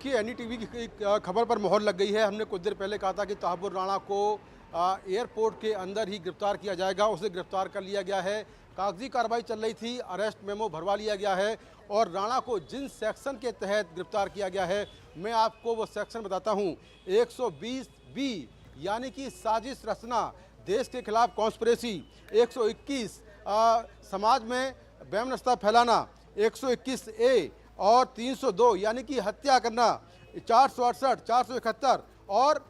कि एनडीटीवी की खबर पर मोहर लग गई है। हमने कुछ देर पहले कहा था कि तहाबुर राणा को एयरपोर्ट के अंदर ही गिरफ्तार किया जाएगा। उसे गिरफ्तार कर लिया गया है। कागजी कार्रवाई चल रही थी, अरेस्ट मेमो भरवा लिया गया है और राणा को जिन सेक्शन के तहत गिरफ्तार किया गया है, मैं आपको वो सेक्शन बताता हूँ। 120 बी यानी कि साजिश रचना, देश के खिलाफ कॉन्स्पिरेसी। 121 समाज में वैमनस्यता फैलाना। 121 ए और 302 यानी कि हत्या करना। 468, 471 और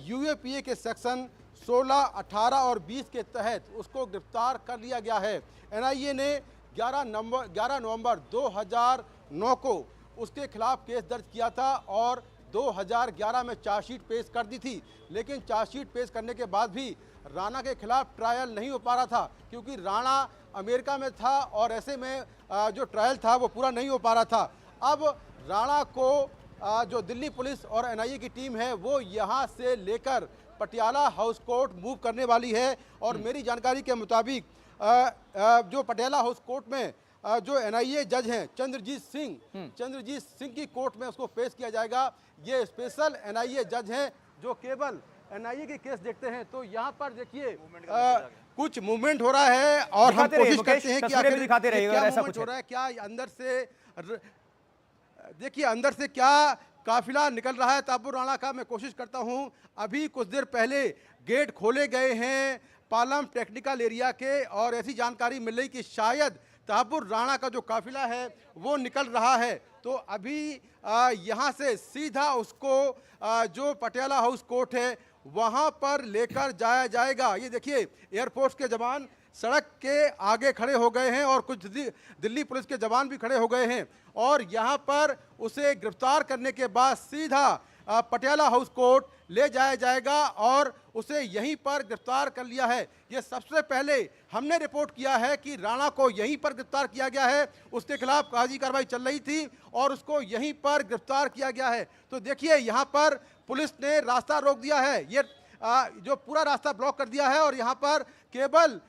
यूएपीए के सेक्शन 16, 18 और 20 के तहत उसको गिरफ्तार कर लिया गया है। एनआईए ने 11 नवंबर 2009 को उसके खिलाफ केस दर्ज किया था और 2011 में चार्जशीट पेश कर दी थी। लेकिन चार्जशीट पेश करने के बाद भी राणा के खिलाफ ट्रायल नहीं हो पा रहा था, क्योंकि राणा अमेरिका में था और ऐसे में जो ट्रायल था वो पूरा नहीं हो पा रहा था। अब राणा को जो दिल्ली पुलिस और एनआईए की टीम है वो यहाँ से लेकर पटियाला हाउस कोर्ट मूव करने वाली है। और मेरी जानकारी के मुताबिक जो पटियाला हाउस कोर्ट में जो एनआईए जज हैं चंद्रजीत सिंह की कोर्ट में उसको पेश किया जाएगा। ये स्पेशल एनआईए जज हैं जो केवल एनआईए के केस देखते हैं। तो यहाँ पर देखिए कुछ मूवमेंट हो रहा है और हम कोशिश करते हैं कि आखिर क्या मूवमेंट हो रहा है, क्या अंदर से देखिए अंदर से क्या काफिला निकल रहा है तहाबुर राणा का। मैं कोशिश करता हूं। अभी कुछ देर पहले गेट खोले गए हैं पालम टेक्निकल एरिया के और ऐसी जानकारी मिल रही कि शायद तहाबुर राणा का जो काफिला है वो निकल रहा है। तो अभी यहाँ से सीधा उसको जो पटियाला हाउस कोर्ट है वहाँ पर लेकर जाया जाएगा। ये देखिए एयरफोर्स के जवान सड़क के आगे खड़े हो गए हैं और कुछ दिल्ली पुलिस के जवान भी खड़े हो गए हैं और यहाँ पर उसे गिरफ्तार करने के बाद सीधा पटियाला हाउस कोर्ट ले जाया जाएगा और उसे यहीं पर गिरफ्तार कर लिया है। ये सबसे पहले हमने रिपोर्ट किया है कि राणा को यहीं पर गिरफ्तार किया गया है। उसके खिलाफ कागजी कार्रवाई चल रही थी और उसको यहीं पर गिरफ्तार किया गया है। तो देखिए यहाँ पर पुलिस ने रास्ता रोक दिया है, ये जो पूरा रास्ता ब्लॉक कर दिया है और यहाँ पर केवल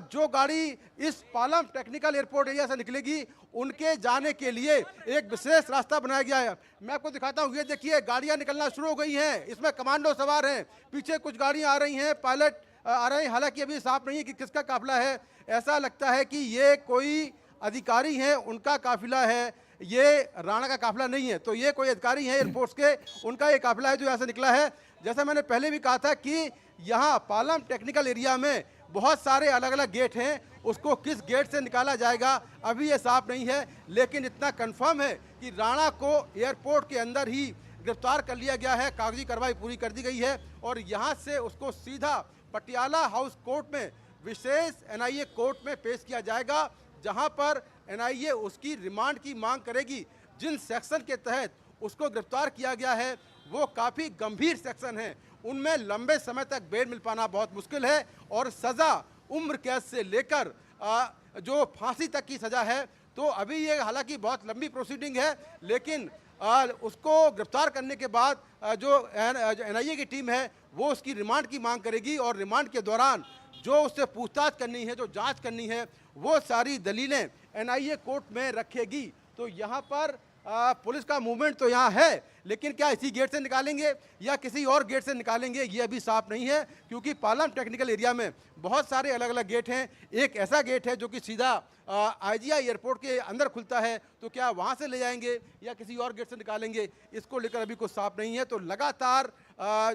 जो गाड़ी इस पालम टेक्निकल एयरपोर्ट एरिया से निकलेगी उनके जाने के लिए एक विशेष रास्ता बनाया गया है। मैं आपको दिखाता हूँ। ये देखिए गाड़ियाँ निकलना शुरू हो गई हैं, इसमें कमांडो सवार हैं, पीछे कुछ गाड़ियाँ आ रही हैं, पायलट आ रहे हैं। हालांकि अभी साफ नहीं है कि किसका काफिला है। ऐसा लगता है कि ये कोई अधिकारी हैं, उनका काफिला है, ये राणा का काफिला नहीं है। तो ये कोई अधिकारी हैं एयरफोर्स के, उनका ये काफिला है जो यहाँ से निकला है। जैसा मैंने पहले भी कहा था कि यहाँ पालम टेक्निकल एरिया में बहुत सारे अलग अलग गेट हैं, उसको किस गेट से निकाला जाएगा अभी ये साफ नहीं है। लेकिन इतना कंफर्म है कि राणा को एयरपोर्ट के अंदर ही गिरफ्तार कर लिया गया है, कागजी कार्रवाई पूरी कर दी गई है और यहाँ से उसको सीधा पटियाला हाउस कोर्ट में, विशेष एनआईए कोर्ट में पेश किया जाएगा, जहाँ पर एनआईए उसकी रिमांड की मांग करेगी। जिन सेक्शन के तहत उसको गिरफ्तार किया गया है वो काफ़ी गंभीर सेक्शन हैं, उनमें लंबे समय तक बेल मिल पाना बहुत मुश्किल है और सज़ा उम्र कैद से लेकर जो फांसी तक की सज़ा है। तो अभी ये हालांकि बहुत लंबी प्रोसीडिंग है, लेकिन उसको गिरफ्तार करने के बाद जो एनआईए की टीम है वो उसकी रिमांड की मांग करेगी और रिमांड के दौरान जो उससे पूछताछ करनी है, जो जांच करनी है, वो सारी दलीलें एनआईए कोर्ट में रखेगी। तो यहाँ पर पुलिस का मूवमेंट तो यहाँ है, लेकिन क्या इसी गेट से निकालेंगे या किसी और गेट से निकालेंगे ये अभी साफ नहीं है, क्योंकि पालम टेक्निकल एरिया में बहुत सारे अलग अलग गेट हैं। एक ऐसा गेट है जो कि सीधा आईजीआई एयरपोर्ट के अंदर खुलता है, तो क्या वहाँ से ले जाएंगे या किसी और गेट से निकालेंगे, इसको लेकर अभी कुछ साफ नहीं है। तो लगातार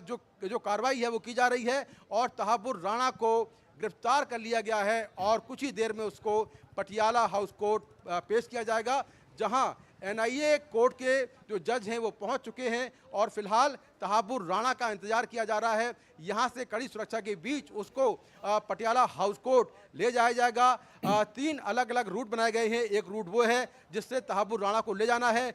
जो कार्रवाई है वो की जा रही है और तहाबुर राणा को गिरफ्तार कर लिया गया है और कुछ ही देर में उसको पटियाला हाउस कोर्ट पेश किया जाएगा, जहां एनआईए कोर्ट के जो जज हैं वो पहुंच चुके हैं और फिलहाल तहाबुर राणा का इंतजार किया जा रहा है। यहां से कड़ी सुरक्षा के बीच उसको पटियाला हाउस कोर्ट ले जाया जाएगा। 3 अलग अलग रूट बनाए गए हैं। एक रूट वो है जिससे तहाबुर राणा को ले जाना है।